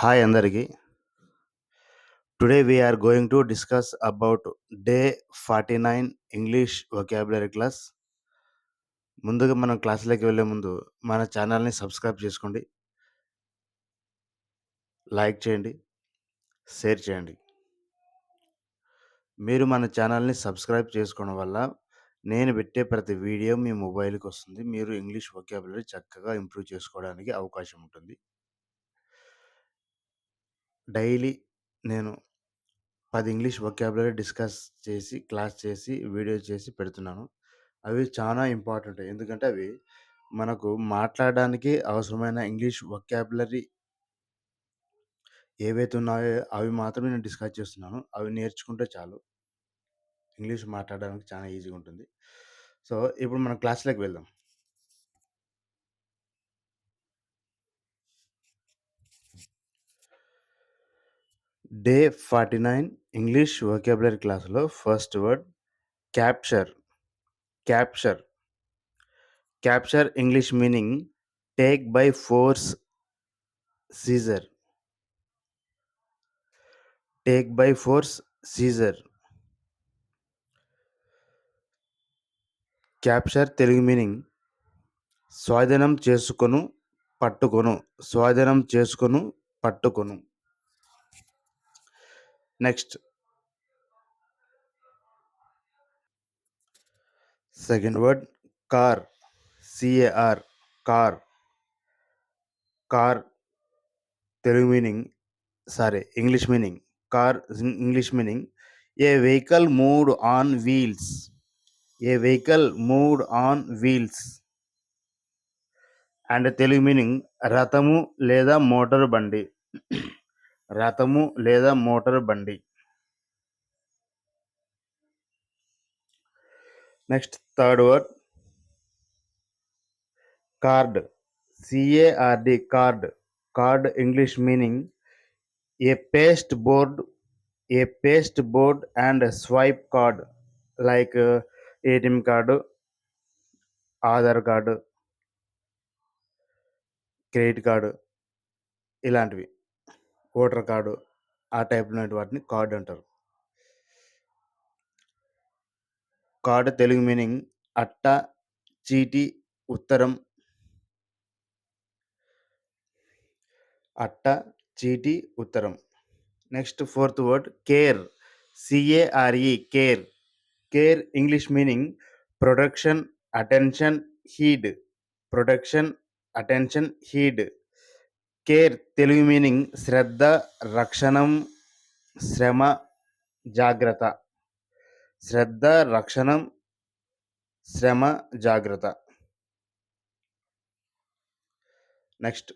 Hi Andariki. Today we are going to discuss about day 49 English vocabulary class. ముందుగా మనం క్లాసులోకి వెళ్ళే ముందు మన ఛానల్ని సబ్స్క్రైబ్ చేసుకోండి, లైక్ చేయండి, షేర్ చేయండి. మీరు మన ఛానల్ని సబ్స్క్రైబ్ చేసుకోవడం వల్ల నేను పెట్టే ప్రతి వీడియో మీ మొబైల్కి వస్తుంది. మీరు ఇంగ్లీష్ వొకాబులరీ చక్కగా ఇంప్రూవ్ చేసుకోవడానికి అవకాశం ఉంటుంది. డైలీ నేను 10 ఇంగ్లీష్ వొకాబులరీ డిస్కస్ చేసి, క్లాస్ చేసి, వీడియో చేసి పెడుతున్నాను. అవి చాలా ఇంపార్టెంట్. ఎందుకంటే అవి మనకు మాట్లాడడానికి అవసరమైన ఇంగ్లీష్ వొకాబులరీ ఏవైతే ఉన్నాయో అవి మాత్రమే నేను డిస్కస్ చేస్తున్నాను. అవి నేర్చుకుంటే చాలు. ఇంగ్లీష్ మాట్లాడడానికి చాలా ఈజీగా ఉంటుంది. సో, ఇప్పుడు మనం క్లాస్‌లోకి వెళ్దాం. డే 49 ఇంగ్లీష్ వొకాబులరీ క్లాస్‌లో first word capture. Capture. Capture English meaning take by force, seizure. Take by force, seizure. Capture Telugu meaning స్వాధీనం చేసుకొను, పట్టుకొను. స్వాధీనం చేసుకొను, పట్టుకొను. Next second word car. C A R. Car. Car Telugu meaning English meaning. Car English meaning a vehicle moved on wheels. A vehicle moved on wheels. And Telugu meaning రథము లేదా motor బండి. రథము లేదా మోటారు బండి. Next third word card. C A R D. Card. Card English meaning a paste board. A paste board and swipe card like ATM card, Aadhaar card, credit card ఇలాంటివి, voter card, ఆ type వాటిని card అంటారు. కార్డు తెలుగు మీనింగ్ అట్ట, చీటీ, ఉత్తరం. అట్ట, చీటీ, ఉత్తరం. Next fourth word care. C A R E. Care. Care English meaning production, attention, heed. Production, attention, heed. Care Telugu meaning శ్రద్ధ, రక్షణం, శ్రమ, జాగ్రత్త. శ్రద్ధ, రక్షణం, శ్రమ, జాగ్రత్త. Next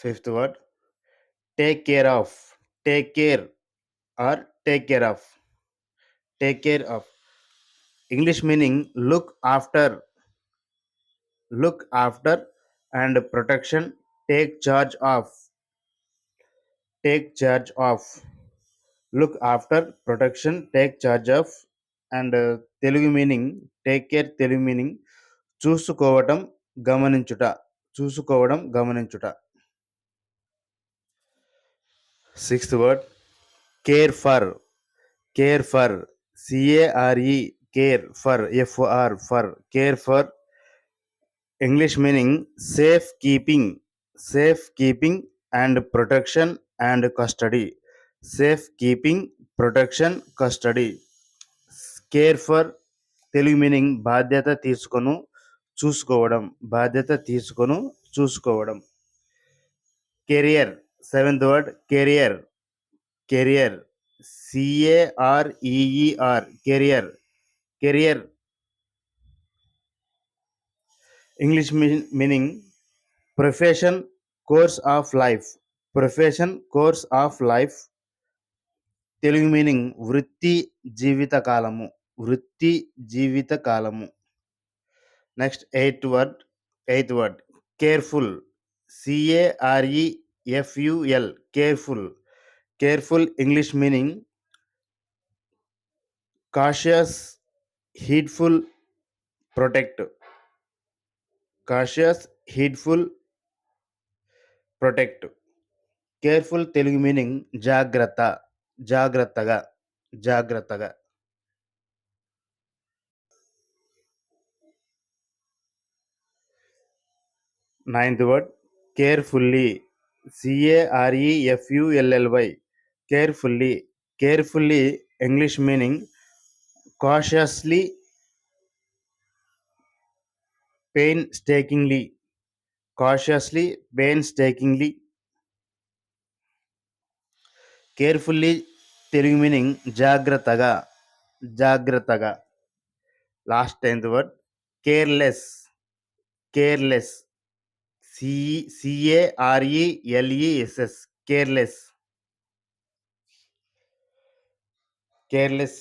fifth word take care of. Take care or take care of. Take care of English meaning look after. Look after and protection. Take charge of. Take charge of. Look after, protection, take charge of. And Telugu meaning take care Telugu meaning చూసుకోవటం, గమనించుట. చూసుకోవడం, గమనించుట. Sixth word care for. Care for. C A R E. Care for. F R. For. Care for English meaning safe keeping. Safe keeping and protection and custody. Safe keeping, protection, custody. Care for Telugu meaning బాధ్యత తీసుకొను, చూసుకోవడం. బాధ్యత తీసుకొను, చూసుకోవడం. Career. Seventh word career. Career. సిఏఆర్ఈఈఆర్. Career. Career English meaning profession, course of life. Profession, course of life. Telugu meaning వృత్తి, జీవిత కాలము. వృత్తి, జీవిత కాలము. Next eighth word careful. సిఏఆర్ఈఎఫ్యుఎల్. Careful. Careful English meaning cautious, హీడ్ఫుల్, protect. Cautious, హీడ్ఫుల్, protect. Careful Telugu meaning జాగ్రత్త, జాగ్రత్తగా, జాగ్రత్తగా. Ninth word carefully, CAREFULLY, carefully. Carefully English meaning cautiously, పెయిన్‌స్టేకింగ్‌లీ, cautiously, పెయిన్‌స్టేకింగ్‌లీ. Carefully Telugu meaning జాగ్రత్తగా, జాగ్రత్తగా. Last 10థ్ word careless, careless, CARELESS, careless. Careless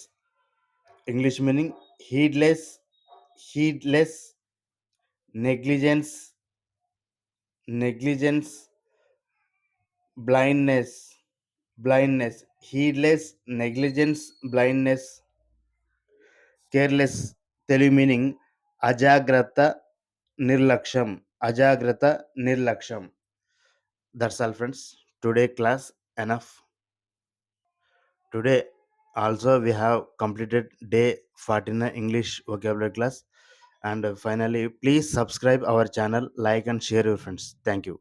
English meaning heedless, heedless, negligence, negligence, blindness, blindness, heedless, negligence, blindness. Careless Telugu meaning అజాగ్రత్త, నిర్లక్ష్యం, అజాగ్రత్త, నిర్లక్ష్యం. That's all friends. Today class enough. Today also we have completed day 49 English vocabulary class, and finally please subscribe our channel, like and share your friends. Thank you.